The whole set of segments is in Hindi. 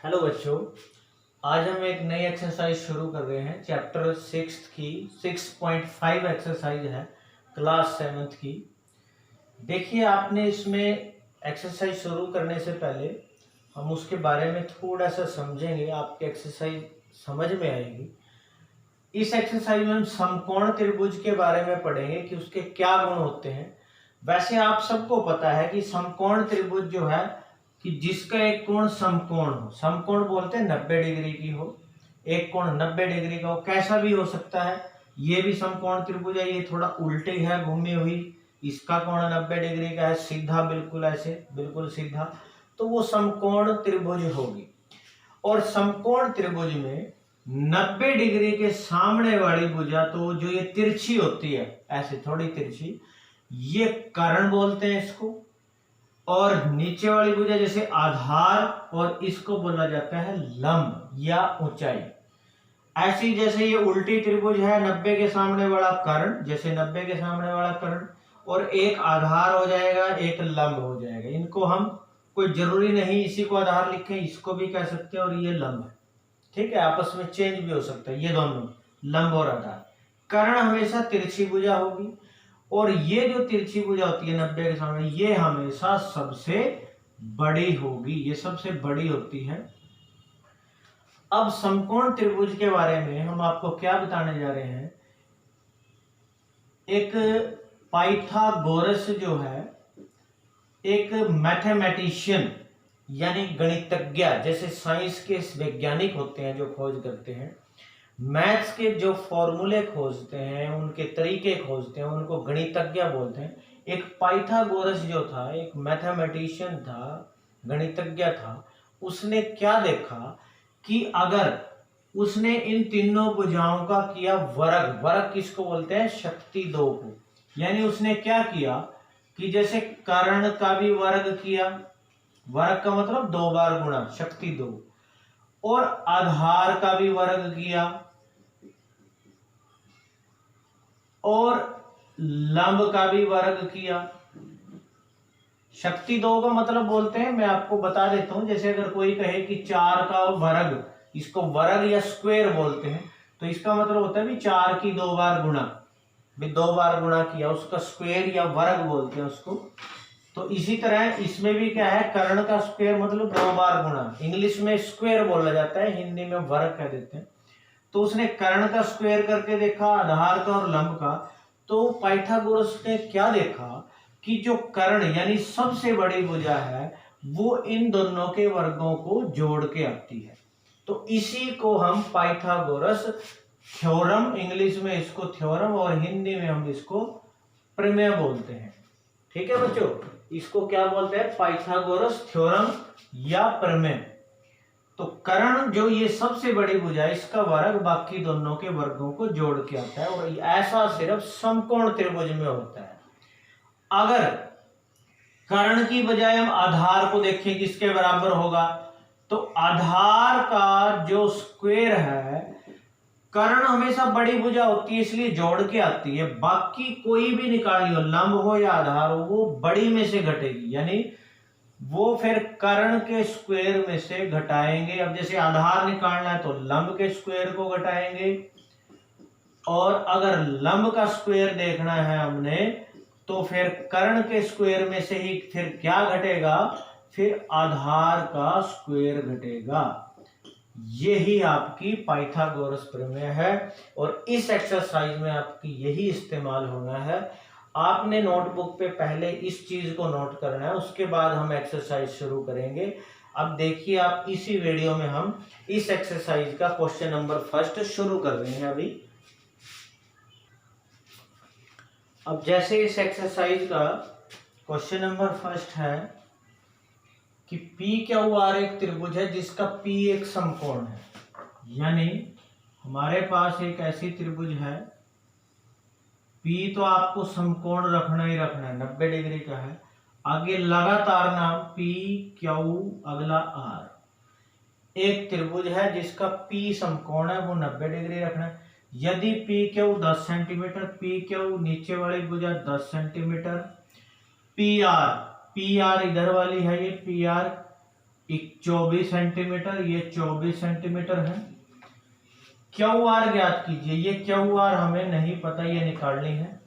हेलो बच्चों, आज हम एक नई एक्सरसाइज शुरू कर रहे हैं। चैप्टर 6 की 6.5 एक्सरसाइज है, क्लास 7 की। देखिए, आपने इसमें एक्सरसाइज शुरू करने से पहले हम उसके बारे में थोड़ा सा समझेंगे, आपकी एक्सरसाइज समझ में आएगी। इस एक्सरसाइज में हम समकोण त्रिभुज के बारे में पढ़ेंगे कि उसके क्या गुण होते हैं। वैसे आप सबको पता है कि समकोण त्रिभुज जो है कि जिसका एक कोण समकोण हो, समकोण बोलते हैं 90 डिग्री की हो, एक कोण 90 डिग्री का हो, कैसा भी हो सकता है। ये भी समकोण त्रिभुज है, ये थोड़ा उल्टी है, घूमी हुई, इसका कोण 90 डिग्री का है, सीधा बिल्कुल ऐसे, बिल्कुल सीधा, तो वो समकोण त्रिभुज होगी। और समकोण त्रिभुज में 90 डिग्री के सामने वाली भुजा, तो जो ये तिरछी होती है, ऐसे थोड़ी तिरछी, ये कर्ण बोलते हैं इसको। और नीचे वाली भुजा जैसे आधार, और इसको बोला जाता है लंब या ऊंचाई। ऐसी जैसे ये उल्टी त्रिभुज है, 90 के सामने वाला कर्ण, जैसे 90 के सामने वाला कर्ण, और एक आधार हो जाएगा, एक लंब हो जाएगा। इनको हम कोई जरूरी नहीं इसी को आधार लिखें, इसको भी कह सकते हैं, और ये लंब है, ठीक है, आपस में चेंज भी हो सकता है। ये दोनों लंब और आधार। कर्ण हमेशा तिरछी भुजा होगी, और ये जो तिरछी भुजा होती है 90 के सामने, ये हमेशा सबसे बड़ी होगी, ये सबसे बड़ी होती है। अब समकोण त्रिभुज के बारे में हम आपको क्या बताने जा रहे हैं। एक पाइथागोरस जो है, एक मैथमेटिशियन यानी गणितज्ञ, जैसे साइंस के वैज्ञानिक होते हैं जो खोज करते हैं, मैथ्स के जो फॉर्मूले खोजते हैं, उनके तरीके खोजते हैं, उनको गणितज्ञ बोलते हैं। एक पाइथागोरस जो था, एक मैथमेटिशियन था, गणितज्ञ था, उसने क्या देखा कि अगर उसने इन तीनों भुजाओं का किया वर्ग, वर्ग किसको बोलते हैं, शक्ति 2 को। यानी उसने क्या किया कि जैसे कर्ण का भी वर्ग किया, वर्ग का मतलब 2 बार गुणा, शक्ति 2, और आधार का भी वर्ग किया, और लंब का भी वर्ग किया। शक्ति 2 का मतलब बोलते हैं, मैं आपको बता देता हूं, जैसे अगर कोई कहे कि 4 का वर्ग, इसको वर्ग या स्क्वायर बोलते हैं, तो इसका मतलब होता है भी 4 की 2 बार गुणा, भी 2 बार गुणा किया, उसका स्क्वायर या वर्ग बोलते हैं उसको। तो इसी तरह इसमें भी क्या है, कर्ण का स्क्वायर मतलब 2 बार गुणा, इंग्लिश में स्क्वायर बोला जाता है, हिंदी में वर्ग कह देते हैं। तो उसने कर्ण का स्क्वायर करके देखा, आधार का और लंब का। तो पाइथागोरस ने क्या देखा कि जो कर्ण यानी सबसे बड़ी भुजा है, वो इन दोनों के वर्गों को जोड़ के आती है। तो इसी को हम पाइथागोरस थ्योरम, इंग्लिश में इसको थ्योरम और हिंदी में हम इसको प्रमेय बोलते हैं। ठीक है बच्चों, इसको क्या बोलते हैं, पाइथागोरस थ्योरम या प्रमेय। तो कर्ण जो ये सबसे बड़ी भुजा है, इसका वर्ग बाकी दोनों के वर्गों को जोड़ के आता है, और ऐसा सिर्फ समकोण त्रिभुज में होता है। अगर कर्ण की बजाय हम आधार को देखें किसके बराबर होगा, तो आधार का जो स्क्वायर है, कर्ण हमेशा बड़ी भुजा होती है इसलिए जोड़ के आती है, बाकी कोई भी निकाली हो, लंब हो या आधार हो, वो बड़ी में से घटेगी, यानी वो फिर कर्ण के स्क्वायर में से घटाएंगे। अब जैसे आधार निकालना है तो लंब के स्क्वायर को घटाएंगे, और अगर लंब का स्क्वायर देखना है हमने, तो फिर कर्ण के स्क्वायर में से ही फिर क्या घटेगा, फिर आधार का स्क्वायर घटेगा। यही आपकी पाइथागोरस प्रमेय है, और इस एक्सरसाइज में आपकी यही इस्तेमाल होना है। आपने नोटबुक पे पहले इस चीज को नोट करना है, उसके बाद हम एक्सरसाइज शुरू करेंगे। अब देखिए, आप इसी वीडियो में हम इस एक्सरसाइज का क्वेश्चन नंबर 1 शुरू कर रहे हैं अभी। अब जैसे इस एक्सरसाइज का क्वेश्चन नंबर 1 है कि पी क्यू आर एक त्रिभुज है जिसका पी एक समकोण है। यानी हमारे पास एक ऐसी त्रिभुज है, पी तो आपको समकोण रखना ही रखना है, 90 डिग्री का है, आगे लगातार नाम पी क्यू अगला आर। एक त्रिभुज है जिसका पी समकोण है, वो 90 डिग्री रखना है। यदि P Q 10 centimetre, P Q नीचे वाली भुजा 10 सेंटीमीटर, पी आर इधर वाली है, ये पी आर 24 सेंटीमीटर, ये 24 सेंटीमीटर है। क्यू आर ज्ञात कीजिए, ये क्यू आर हमें नहीं पता, ये निकालनी है।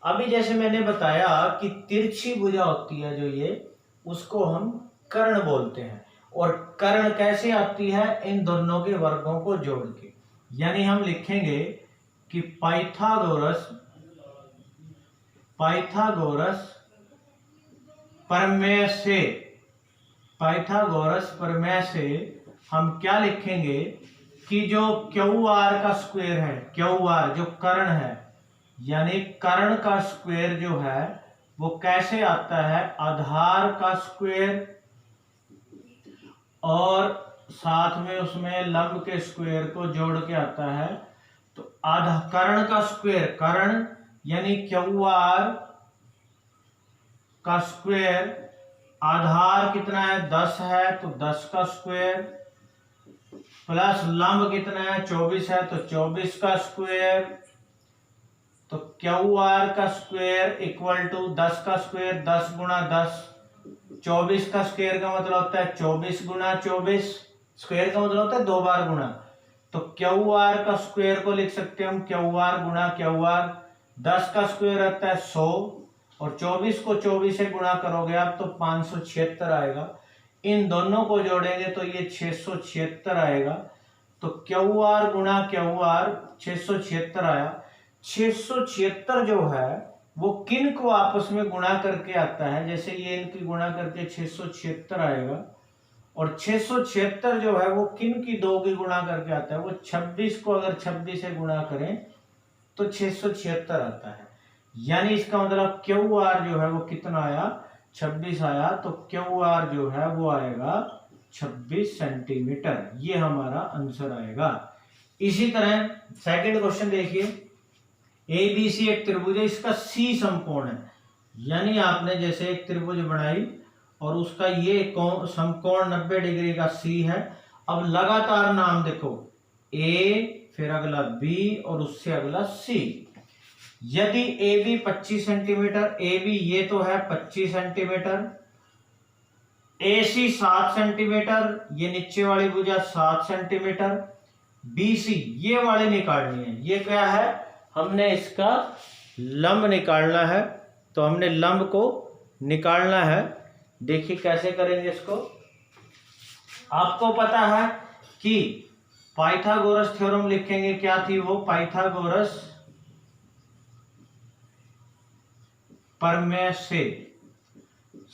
अभी जैसे मैंने बताया कि तिरछी भुजा होती है जो ये, उसको हम कर्ण बोलते हैं। और कर्ण कैसे आती है? इन दोनों के वर्गों को जोड़ के। यानी हम लिखेंगे कि पाइथागोरस प्रमेय से, पाइथागोरस प्रमेय से हम क्या लिखेंगे कि जो क्यू आर का स्क्वायर है, क्यू आर जो कर्ण है, यानी कर्ण का स्क्वायर जो है वो कैसे आता है? आधार का स्क्वायर और साथ में उसमें लंब के स्क्वायर को जोड़ के आता है। तो आधा कर्ण का स्क्वायर, कर्ण यानी क्यू आर का स्क्वायर, आधार कितना है? 10 है, तो 10 का स्क्वायर, प्लस लंब कितना है? 24 है, तो 24 का स्क्वायर। तो क्यू आर का स्क्वायर इक्वल टू 10 का स्क्वायर, 10 गुणा 10, 24 का स्क्वायर का मतलब होता है 24 गुणा 24, स्क्वायर का मतलब होता है 2 बार गुणा। तो क्यू आर का स्क्वायर को लिख सकते हैं हम क्यू आर गुणा क्यू आर। 10 का स्क्वायर आता है 100 और 24 को 24 से गुणा करोगे आप तो 576 आएगा। इन दोनों को जोड़ेंगे तो ये 676 आएगा। तो क्यू आर गुणा क्यू आर 676 आया। 676 जो है वो किन को आपस में गुणा करके आता है? जैसे ये इनकी गुणा करके 676 आएगा, और 676 जो है वो किन की 2 की गुणा करके आता है? वो 26 को अगर 26 से गुणा करें तो 676 आता है। यानी इसका मतलब क्यू आर जो है वो कितना आया? 26 आया। तो क्यू आर जो है वो आएगा 26 सेंटीमीटर। ये हमारा आंसर आएगा। इसी तरह सेकंड क्वेश्चन देखिए, ए बी सी एक त्रिभुज है, इसका सी समकोण है। यानी आपने जैसे एक त्रिभुज बनाई और उसका ये समकोण 90 डिग्री का सी है। अब लगातार नाम देखो, ए, फिर अगला बी और उससे अगला सी। यदि A B 25 centimetre, A B ये तो है 25 सेंटीमीटर, ए सी 7 सेंटीमीटर, ये नीचे वाली भुजा 7 सेंटीमीटर, बी सी ये वाली निकालनी है। ये क्या है? हमने इसका लंब निकालना है। तो हमने लंब को निकालना है। देखिए कैसे करेंगे इसको। आपको पता है कि पाइथागोरस थ्योरम लिखेंगे, क्या थी वो? पाइथागोरस प्रमेय से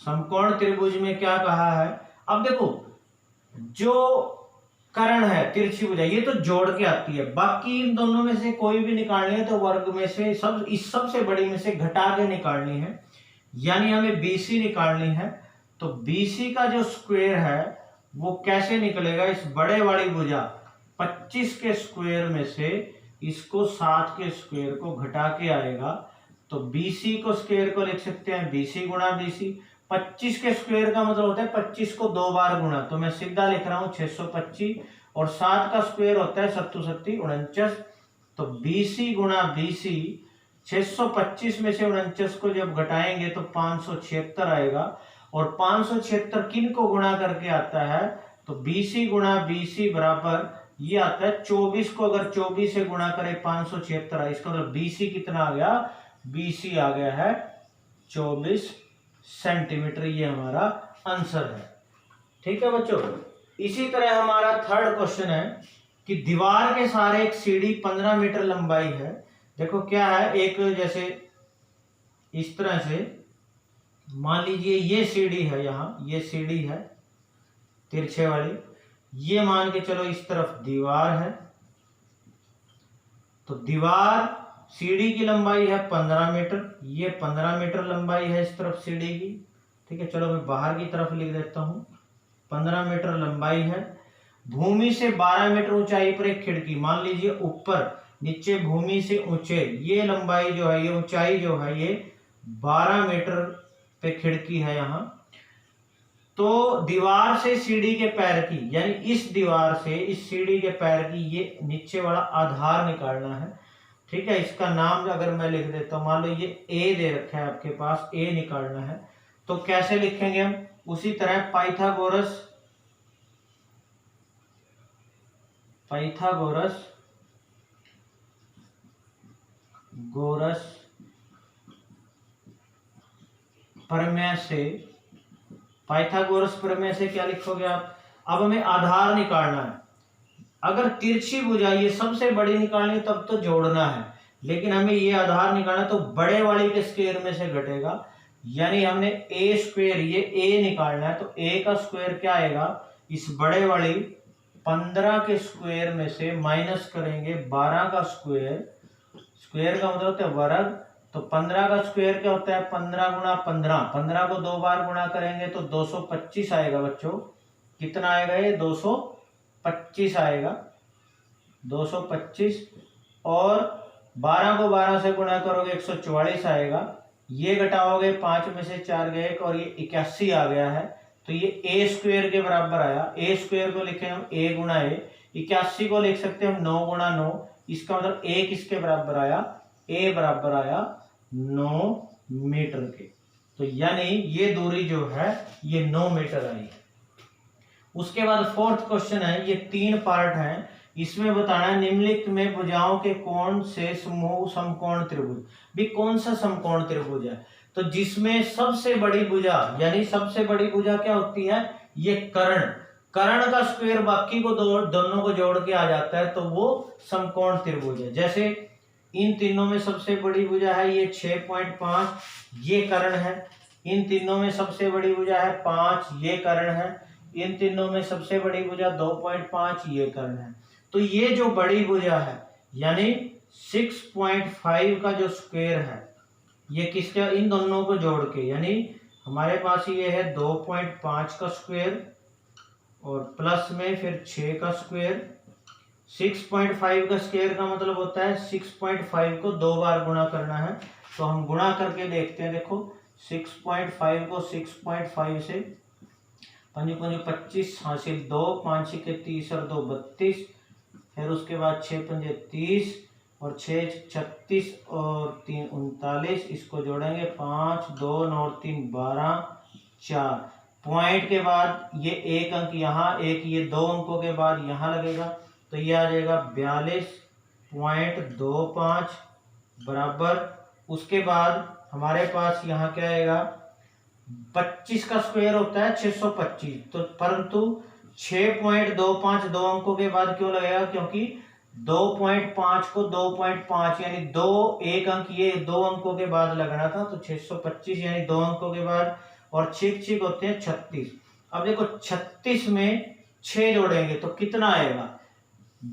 समकोण त्रिभुज में क्या कहा है? अब देखो, जो कर्ण है तिरछी भुजा ये तो जोड़ के आती है, बाकी इन दोनों में से कोई भी निकालनी है तो वर्ग में से इस सबसे बड़ी में से घटा के निकालनी है। यानी हमें बीसी निकालनी है। तो बीसी का जो स्क्वायर है वो कैसे निकलेगा? इस बड़े वाली भुजा 25 के स्क्वायर में से इसको 7 के स्क्वायर को घटा के आएगा। तो बीसी को स्क्वायर को लिख सकते हैं बीसी गुणा बीसी। 25 के स्क्वायर का मतलब होता है 25 को 2 बार गुणा, तो मैं सीधा लिख रहा हूं 625, और 7 का स्क्वायर होता है 7 7 49। तो बीसी गुणा बीसी, 625 में से 49 को जब घटाएंगे तो 576 आएगा। और 576 किन को गुणा करके आता है? तो बीसी गुणा बीसी बराबर ये आता है 24 को अगर 24 से गुणा करें 576 आए। इसका मतलब बीसी कितना आ गया? बीसी आ गया है 24 सेंटीमीटर। ये हमारा आंसर है। ठीक है बच्चों। इसी तरह हमारा थर्ड क्वेश्चन है कि दीवार के सारे एक सीढ़ी 15 मीटर लंबाई है। देखो क्या है, एक जैसे इस तरह से मान लीजिए ये सीढ़ी है, यहाँ ये सीढ़ी है तिरछे वाली, ये मान के चलो इस तरफ दीवार है। तो दीवार सीढ़ी की लंबाई है 15 मीटर, ये 15 मीटर लंबाई है इस तरफ सीढ़ी की। ठीक है, चलो मैं बाहर की तरफ लिख देता हूं, 15 मीटर लंबाई है। भूमि से 12 मीटर ऊंचाई पर एक खिड़की, मान लीजिए ऊपर नीचे भूमि से ऊंचे, ये लंबाई जो है, ये ऊंचाई जो है, ये 12 मीटर पे खिड़की है यहाँ। तो दीवार से सीढ़ी के पैर की, यानी इस दीवार से इस सीढ़ी के पैर की ये नीचे वाला आधार निकालना है। ठीक है, इसका नाम अगर मैं लिख देता हूं, मान लो ये ए दे रखा है आपके पास, ए निकालना है। तो कैसे लिखेंगे हम? उसी तरह पाइथागोरस पाइथागोरस प्रमेय से, पाइथागोरस प्रमेय से क्या लिखोगे आप? अब हमें आधार निकालना है। अगर तिरछी भुजा ये सबसे बड़ी निकालनी तब तो जोड़ना है, लेकिन हमें ये आधार निकालना तो बड़े वाली के स्क्वायर में से घटेगा, यानी हमने ए स्क्वायर, ये ए निकालना है तो ए का स्क्वायर क्या आएगा? इस बड़े वाली 15 के स्क्वायर में से माइनस करेंगे 12 का स्क्वायर, स्क्वायर का मतलब होता है वर्ग, तो 15 का स्क्वायर क्या होता है? 15 गुणा 15, 15 को 2 बार गुणा करेंगे तो 225 आएगा बच्चों। कितना आएगा ये? 225 आएगा, 225। और 12 को 12 से गुणा करोगे 144 आएगा। ये घटाओगे 5 में से 4 गए और ये 81 आ गया है, तो ये ए स्क्वायर के बराबर आया। ए स्क्वायर को लिखे हम ए गुणा ए, 81 को लिख सकते हैं हम 9 गुणा 9। इसका मतलब ए किसके बराबर आया? ए बराबर आया 9 मीटर के। तो यानी ये दूरी जो है ये 9 मीटर आई है। उसके बाद फोर्थ क्वेश्चन है, ये 3 पार्ट हैं, इसमें बताना है निम्नलिखित में भुजाओं के कोण से समूह समकोण त्रिभुज। भी कौन सा समकोण त्रिभुज है? तो जिसमें सबसे बड़ी भुजा, यानी सबसे बड़ी भुजा क्या होती है? ये कर्ण, कर्ण का स्क्वायर बाकी को दोनों को जोड़ के आ जाता है, तो वो समकोण त्रिभुज है। जैसे इन तीनों में सबसे बड़ी भुजा है ये 6.5, ये कर्ण है। इन तीनों में सबसे बड़ी भुजा है 5, ये कर्ण है। इन तीनों में सबसे बड़ी भुजा 2.5, ये कर्ण है। तो ये जो बड़ी भुजा है यानी 6.5 का जो स्क्वायर है ये किसके? इन दोनों को जोड़ के, यानी हमारे पास ये है 2.5 का स्क्वायर और प्लस में फिर 6 का स्क्वायर। 6.5 का स्क्वायर का मतलब होता है 6.5 को 2 बार गुणा करना है, तो हम गुणा करके देखते हैं। देखो 6.5 को 6.5 से 5 5 25 हासिल 2, 5 के 30 और 2 32, फिर उसके बाद 6 5 30 और 6 36 और 3 39, इसको जोड़ेंगे 5 2 और 3 12 4। पॉइंट के बाद ये एक अंक यहाँ, एक ये 2 अंकों के बाद यहाँ लगेगा, तो ये आ जाएगा 42.25 बराबर। उसके बाद हमारे पास यहाँ क्या आएगा? 25 का स्क्वायर होता है 625, तो परंतु 6.25 2 अंकों के बाद क्यों लगेगा? क्योंकि 2.5 को 2.5 यानी 2 एक अंक ये 2 अंकों के बाद लगना था, तो 625 यानी 2 अंकों के बाद। और छिक होते हैं 36। अब देखो 36 में 6 जोड़ेंगे तो कितना आएगा?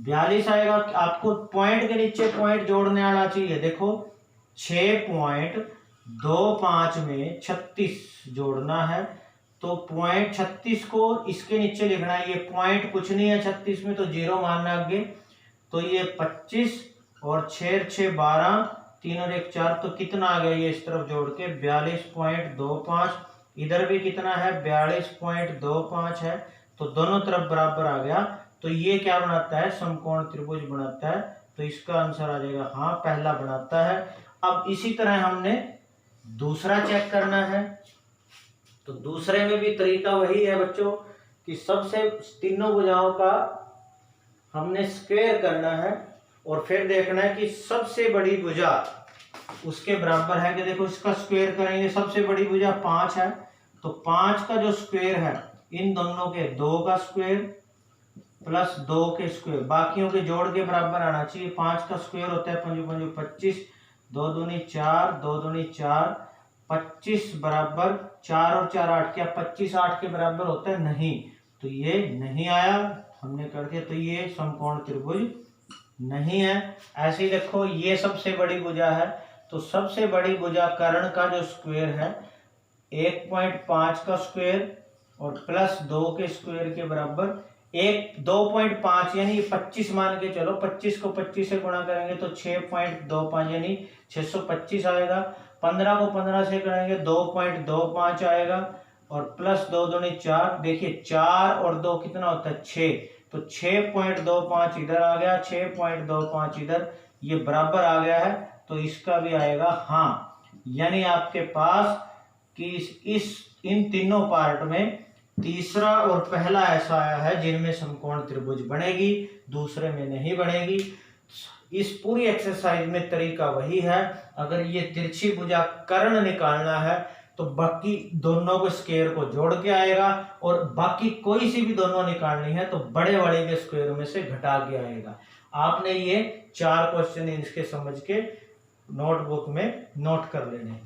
42 आएगा। आपको पॉइंट के नीचे पॉइंट जोड़ने आना चाहिए। देखो 6.25 में 36 जोड़ना है, तो पॉइंट 36 को इसके नीचे लिखना है। ये पॉइंट कुछ नहीं है 36 में, तो 0 मानना आगे। तो ये 25 और 6 6 12, 3 और 1 4, तो कितना आ गया? ये इस तरफ जोड़ के 42.25। इधर भी कितना है? 42.25 है, तो दोनों तरफ बराबर आ गया। तो ये क्या बनाता है? समकोण त्रिभुज बनाता है। तो इसका आंसर आ जाएगा हाँ, पहला बनाता है। अब इसी तरह हमने दूसरा चेक करना है, तो दूसरे में भी तरीका वही है बच्चों कि सबसे तीनों भुजाओं का हमने स्क्वायर करना है और फिर देखना है कि सबसे बड़ी भुजा उसके बराबर है कि देखो इसका स्क्वायर करेंगे। सबसे बड़ी भुजा 5 है, तो 5 का जो स्क्वायर है इन दोनों के 2 का स्क्वायर प्लस 2 के स्क्वायर, बाकियों के जोड़ के बराबर आना चाहिए। 5 का स्क्वायर होता है 5 5 25, 2 दूनी 4, 2 दूनी 4, 25 बराबर 4 और 4 8, क्या 25 8 के बराबर होता है? नहीं, तो ये नहीं आया, हमने कर दिया, तो ये समकोण त्रिभुज नहीं है। ऐसे ही देखो ये सबसे बड़ी भुजा है, तो सबसे बड़ी भुजा कर्ण का जो स्क्वायर है 1.5 का स्क्वायर और प्लस 2 के स्क्वायर के बराबर 2.5 यानी 25 मान के चलो। 25 को 25 से गुणा करेंगे तो 6.25 यानी 625 आएगा। 15 को 15 से करेंगे 2.25 आएगा और प्लस 2 दूनी 4। देखिए 4 और 2 कितना होता है? 6, तो 6.25 इधर आ गया, 6.25 इधर, ये बराबर आ गया है, तो इसका भी आएगा हाँ। यानी आपके पास कि इन तीनों पार्ट में तीसरा और पहला ऐसा आया है जिनमें समकोण त्रिभुज बनेगी, दूसरे में नहीं बनेगी। इस पूरी एक्सरसाइज में तरीका वही है, अगर ये तिरछी भुजा कर्ण निकालना है तो बाकी दोनों को स्क्वायर को जोड़ के आएगा, और बाकी कोई सी भी दोनों निकालनी है तो बड़े वाले के स्क्वायर में से घटा के आएगा। आपने ये 4 क्वेश्चन इसके समझ के नोटबुक में नोट कर लेने।